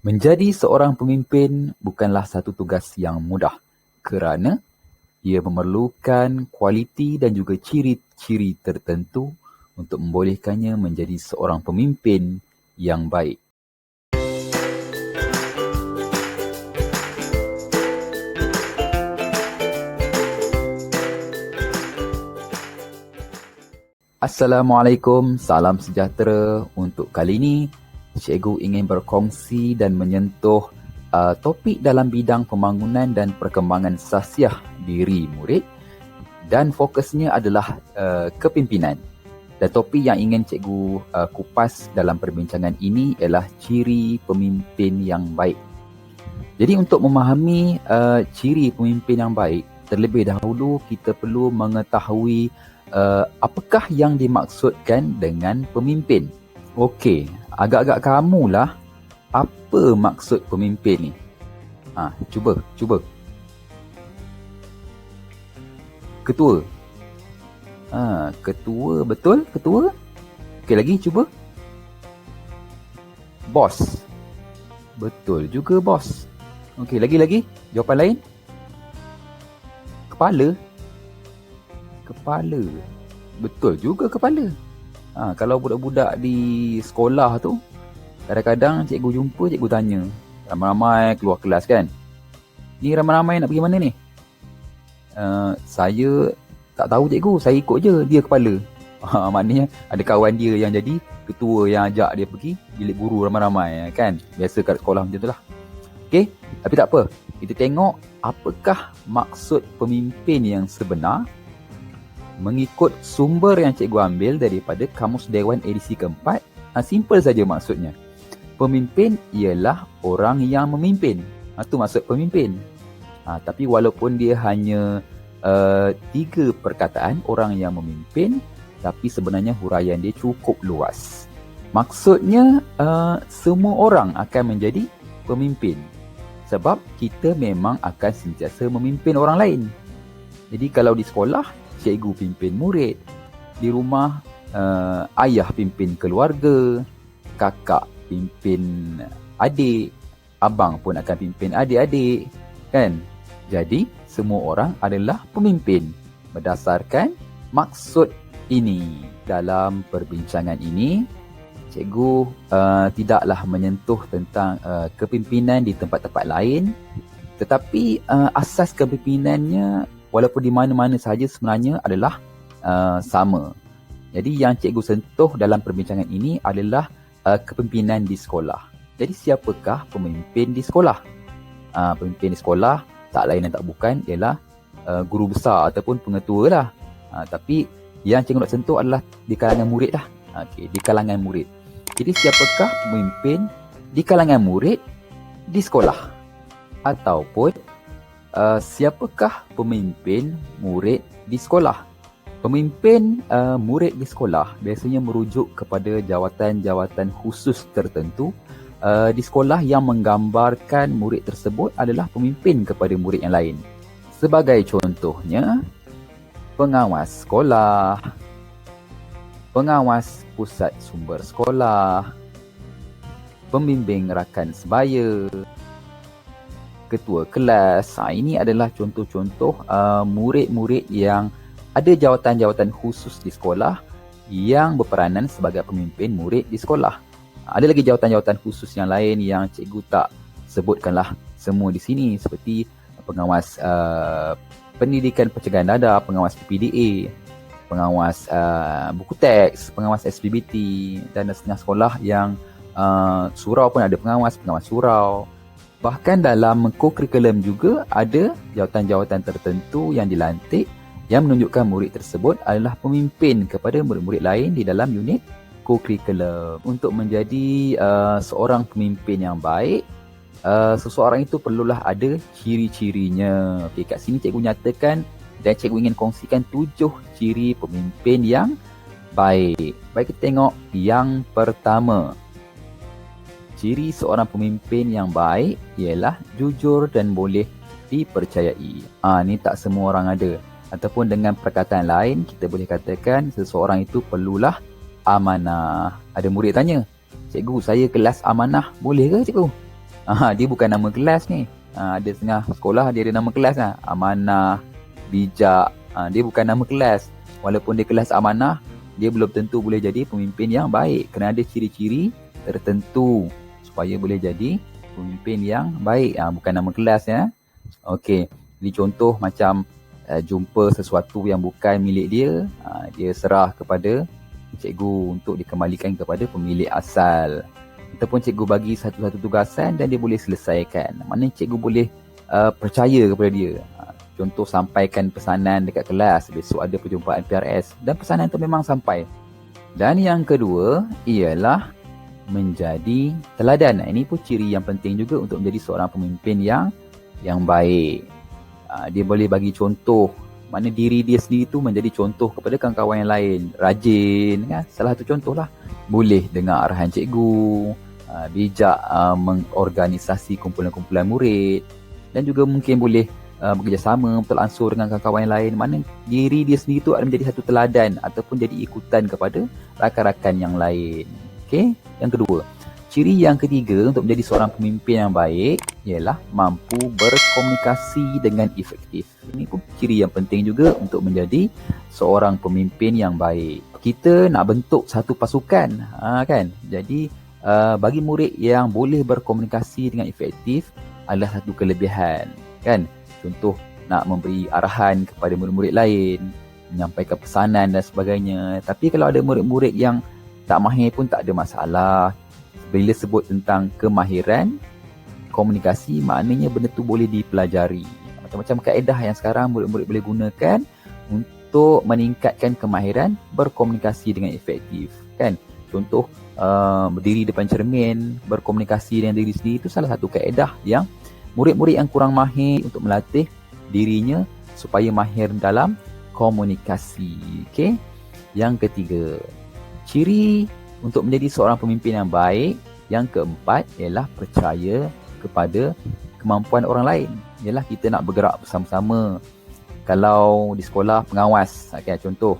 Menjadi seorang pemimpin bukanlah satu tugas yang mudah kerana ia memerlukan kualiti dan juga ciri-ciri tertentu untuk membolehkannya menjadi seorang pemimpin yang baik. Assalamualaikum, salam sejahtera. Untuk kali ini, cikgu ingin berkongsi dan menyentuh topik dalam bidang pembangunan dan perkembangan sahsiah diri murid, dan fokusnya adalah kepimpinan. Dan topik yang ingin cikgu kupas dalam perbincangan ini ialah ciri pemimpin yang baik. Jadi untuk memahami ciri pemimpin yang baik, terlebih dahulu kita perlu mengetahui apakah yang dimaksudkan dengan pemimpin. Okey, agak-agak kamulah, apa maksud pemimpin ni? Cuba. Ketua. Ketua, betul? Ketua. Okey, lagi cuba. Bos. Betul juga bos. Okey, lagi. Jawapan lain? Kepala. Betul juga kepala. Kalau budak-budak di sekolah tu, kadang-kadang cikgu jumpa, cikgu tanya, ramai-ramai keluar kelas kan, ni ramai-ramai nak pergi mana ni? Saya tak tahu cikgu, saya ikut je, dia kepala. Maknanya ada kawan dia yang jadi ketua yang ajak dia pergi bilik guru ramai-ramai kan. Biasa kat sekolah macam tu lah. Okey, tapi tak apa. Kita tengok apakah maksud pemimpin yang sebenar mengikut sumber yang cikgu ambil daripada Kamus Dewan edisi keempat. Simple saja maksudnya. Pemimpin ialah orang yang memimpin. Itu maksud pemimpin. Tapi walaupun dia hanya 3 perkataan, orang yang memimpin, tapi sebenarnya huraian dia cukup luas. Maksudnya semua orang akan menjadi pemimpin. Sebab kita memang akan sentiasa memimpin orang lain. Jadi kalau di sekolah, cikgu pimpin murid. Di rumah, ayah pimpin keluarga. Kakak pimpin adik. Abang pun akan pimpin adik-adik. Kan? Jadi, semua orang adalah pemimpin. Berdasarkan maksud ini. Dalam perbincangan ini, cikgu tidaklah menyentuh tentang kepimpinan di tempat-tempat lain. Tetapi asas kepimpinannya walaupun di mana-mana sahaja sebenarnya adalah sama. Jadi yang cikgu sentuh dalam perbincangan ini adalah kepimpinan di sekolah. Jadi siapakah pemimpin di sekolah? Pemimpin di sekolah tak lain dan tak bukan ialah guru besar ataupun pengetua lah. Tapi yang cikgu nak sentuh adalah di kalangan murid lah. Di kalangan murid. Jadi siapakah pemimpin di kalangan murid di sekolah? Ataupun siapakah pemimpin murid di sekolah? Pemimpin murid di sekolah biasanya merujuk kepada jawatan-jawatan khusus tertentu di sekolah yang menggambarkan murid tersebut adalah pemimpin kepada murid yang lain. Sebagai contohnya, pengawas sekolah, pengawas pusat sumber sekolah, pembimbing rakan sebaya, ketua kelas. Ini adalah contoh-contoh murid-murid yang ada jawatan-jawatan khusus di sekolah yang berperanan sebagai pemimpin murid di sekolah. Ada lagi jawatan-jawatan khusus yang lain yang cikgu tak sebutkanlah semua di sini, seperti pengawas pendidikan pencegahan dadah, pengawas PPDA, pengawas buku teks, pengawas SPBT, dan setengah sekolah yang surau pun ada pengawas surau. Bahkan dalam co-curriculum juga ada jawatan-jawatan tertentu yang dilantik yang menunjukkan murid tersebut adalah pemimpin kepada murid-murid lain di dalam unit co-curriculum. Untuk menjadi seorang pemimpin yang baik, seseorang itu perlulah ada ciri-cirinya. Okey, kat sini cikgu nyatakan dan cikgu ingin kongsikan 7 ciri pemimpin yang baik. Baik, kita tengok yang pertama. Ciri seorang pemimpin yang baik ialah jujur dan boleh dipercayai. Ni tak semua orang ada. Ataupun dengan perkataan lain, kita boleh katakan seseorang itu perlulah amanah. Ada murid tanya, cikgu, saya kelas amanah boleh ke cikgu? Dia bukan nama kelas ni. Ada setengah sekolah dia ada nama kelas lah. Amanah, bijak. Dia bukan nama kelas. Walaupun dia kelas amanah, dia belum tentu boleh jadi pemimpin yang baik. Kena ada ciri-ciri tertentu supaya boleh jadi pemimpin yang baik. Bukan nama kelas ya. Okey. Jadi contoh macam jumpa sesuatu yang bukan milik dia, dia serah kepada cikgu untuk dikembalikan kepada pemilik asal. Ataupun cikgu bagi satu-satu tugasan dan dia boleh selesaikan. Maknanya cikgu boleh percaya kepada dia. Contoh sampaikan pesanan dekat kelas, besok ada perjumpaan PRS dan pesanan itu memang sampai. Dan yang kedua ialah menjadi teladan. Ini pun ciri yang penting juga untuk menjadi seorang pemimpin yang baik. Dia boleh bagi contoh, mana diri dia sendiri tu menjadi contoh kepada kawan-kawan yang lain. Rajin, kan? Salah satu contoh lah. Boleh dengar arahan cikgu, bijak mengorganisasi kumpulan-kumpulan murid, dan juga mungkin boleh bekerjasama betul ansur dengan kawan-kawan yang lain. Mana diri dia sendiri tu akan menjadi satu teladan ataupun jadi ikutan kepada rakan-rakan yang lain. Okey, yang kedua. Ciri yang ketiga untuk menjadi seorang pemimpin yang baik ialah mampu berkomunikasi dengan efektif. Ini pun ciri yang penting juga untuk menjadi seorang pemimpin yang baik. Kita nak bentuk satu pasukan, kan? Jadi bagi murid yang boleh berkomunikasi dengan efektif adalah satu kelebihan, kan? Contoh nak memberi arahan kepada murid-murid lain, menyampaikan pesanan dan sebagainya. Tapi kalau ada murid-murid yang tak mahir pun tak ada masalah. Bila sebut tentang kemahiran komunikasi, maknanya benda tu boleh dipelajari. Macam-macam kaedah yang sekarang murid-murid boleh gunakan untuk meningkatkan kemahiran berkomunikasi dengan efektif, kan? Contoh berdiri depan cermin, berkomunikasi dengan diri sendiri, itu salah satu kaedah yang murid-murid yang kurang mahir untuk melatih dirinya supaya mahir dalam komunikasi. Okey. Yang ketiga, ciri untuk menjadi seorang pemimpin yang baik, yang keempat ialah percaya kepada kemampuan orang lain. Ialah kita nak bergerak bersama-sama. Kalau di sekolah pengawas, okay, contoh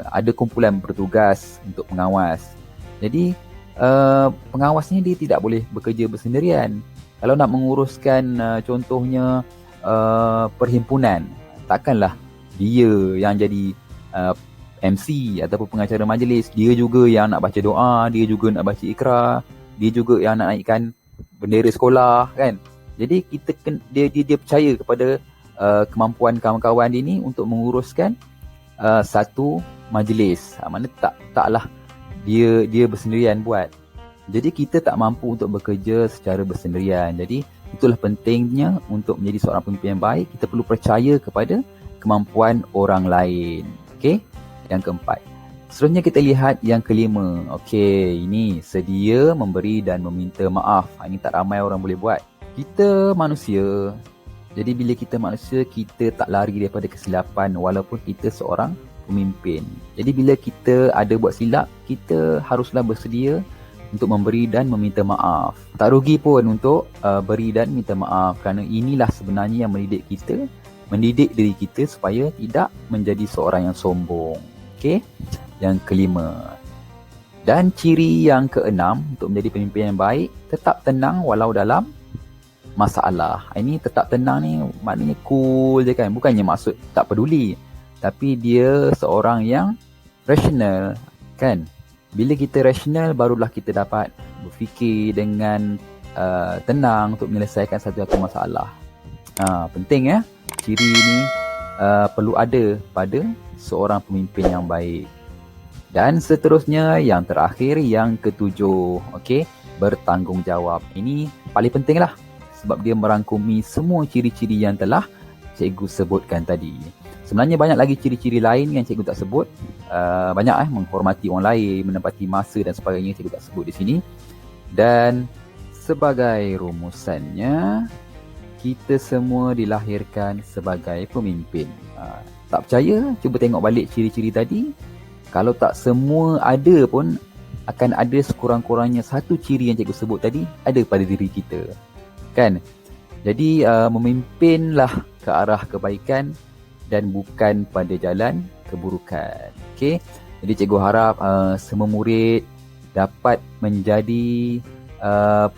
ada kumpulan bertugas untuk pengawas. Jadi pengawas ni dia tidak boleh bekerja bersendirian. Kalau nak menguruskan contohnya perhimpunan, takkanlah dia yang jadi MC ataupun pengacara majlis, dia juga yang nak baca doa, dia juga nak baca ikrar, dia juga yang nak naikkan bendera sekolah, kan? Jadi dia percaya kepada kemampuan kawan-kawan dia ni untuk menguruskan satu majlis. Mana taklah dia bersendirian buat. Jadi kita tak mampu untuk bekerja secara bersendirian. Jadi itulah pentingnya untuk menjadi seorang pemimpin yang baik, kita perlu percaya kepada kemampuan orang lain. Okey? Yang keempat. Seterusnya kita lihat yang kelima. Okey, ini sedia memberi dan meminta maaf. Ini tak ramai orang boleh buat. Kita manusia. Jadi bila kita manusia, kita tak lari daripada kesilapan walaupun kita seorang pemimpin. Jadi bila kita ada buat silap, kita haruslah bersedia untuk memberi dan meminta maaf. Tak rugi pun untuk beri dan minta maaf, kerana inilah sebenarnya yang mendidik diri kita supaya tidak menjadi seorang yang sombong. Okey? Yang kelima. Dan ciri yang keenam untuk menjadi pemimpin yang baik, tetap tenang walau dalam masalah. Ini tetap tenang ni maknanya cool je, kan? Bukannya maksud tak peduli, tapi dia seorang yang rasional, kan? Bila kita rasional, barulah kita dapat berfikir dengan tenang untuk menyelesaikan satu-satu masalah. Penting ya. Ciri ini perlu ada pada seorang pemimpin yang baik. Dan seterusnya, yang terakhir, yang ketujuh. Okey, bertanggungjawab. Ini paling penting lah, sebab dia merangkumi semua ciri-ciri yang telah cikgu sebutkan tadi. Sebenarnya banyak lagi ciri-ciri lain yang cikgu tak sebut. Banyak menghormati orang lain, menepati masa dan sebagainya, cikgu tak sebut di sini. Dan sebagai rumusannya, kita semua dilahirkan sebagai pemimpin. Tak percaya? Cuba tengok balik ciri-ciri tadi. Kalau tak semua ada pun, akan ada sekurang-kurangnya satu ciri yang cikgu sebut tadi ada pada diri kita, kan? Jadi memimpinlah ke arah kebaikan dan bukan pada jalan keburukan. Okey. Jadi cikgu harap semua murid dapat menjadi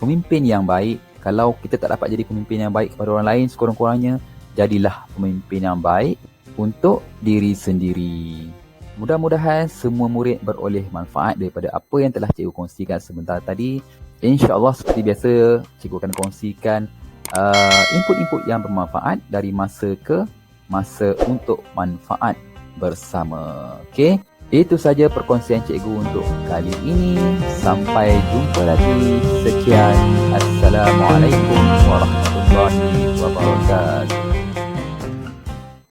pemimpin yang baik. Kalau kita tak dapat jadi pemimpin yang baik kepada orang lain, sekurang-kurangnya jadilah pemimpin yang baik untuk diri sendiri. Mudah-mudahan semua murid beroleh manfaat daripada apa yang telah cikgu kongsikan sebentar tadi. InsyaAllah seperti biasa, cikgu akan kongsikan input-input yang bermanfaat dari masa ke masa untuk manfaat bersama. Okey, itu saja perkongsian cikgu untuk kali ini. Sampai jumpa lagi. Sekian. Assalamualaikum warahmatullahi wabarakatuh.